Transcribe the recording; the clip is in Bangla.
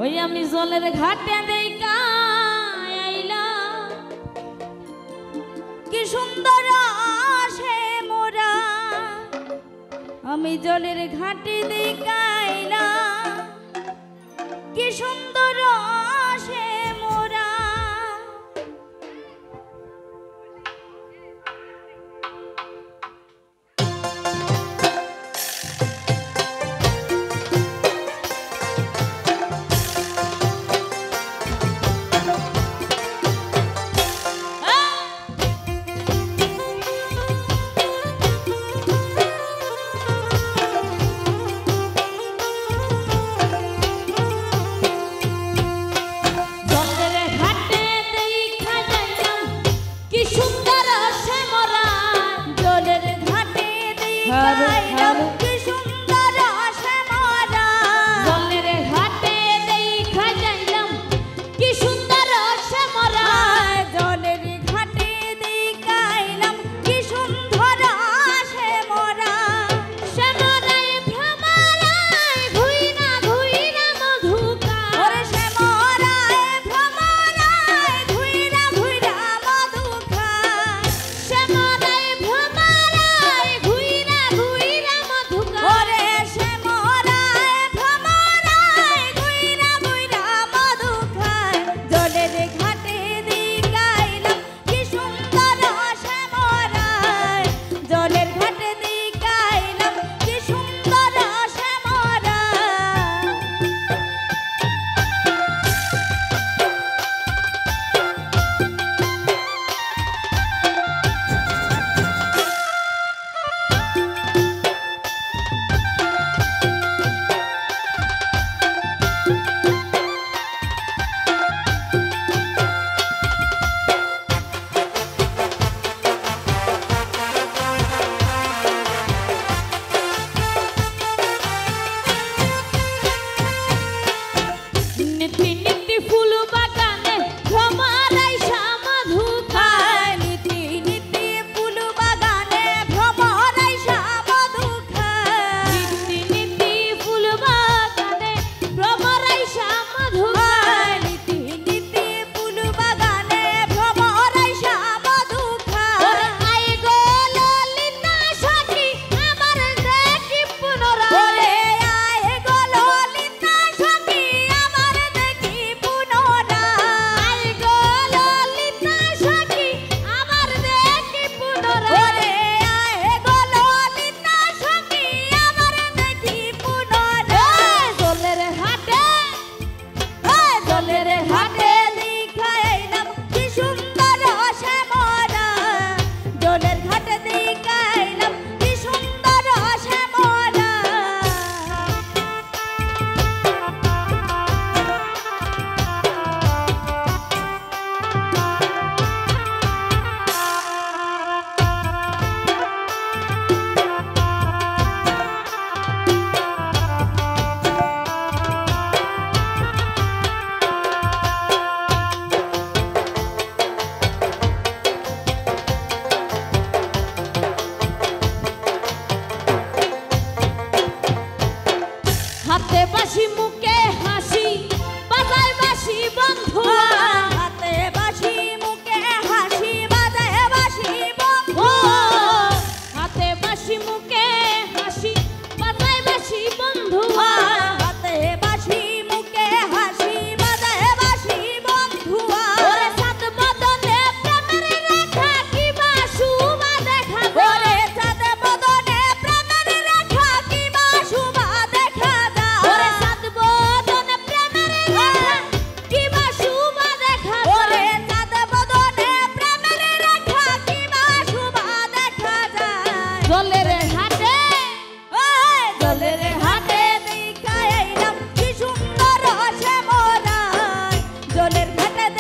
ওই আমি জলের ঘাটে দেখা আইলাম কি সুন্দর আসে মোরা আমি জলের ঘাটে দেখা আইলাম কি সুন্দর আসে মোরা হাতে বাঁশি মুখে হাসি বাজায় বাঁশি বন্ধু হাতে বাঁশি মুখে হাসি বাজায় বাঁশি বন্ধু হাতে বাঁশি মুখে হাসি বাজায় বাঁশি বন্ধু হাতে বাঁশি মুখে হাসি বাজায় বাঁশি বন্ধু ওরে সাত বদনে প্রেমের রেখা কি বাসুবা দেখা ওরে সাত বদনে প্রেমের রেখা কি বাসুবা দেখা জলের ঘাটে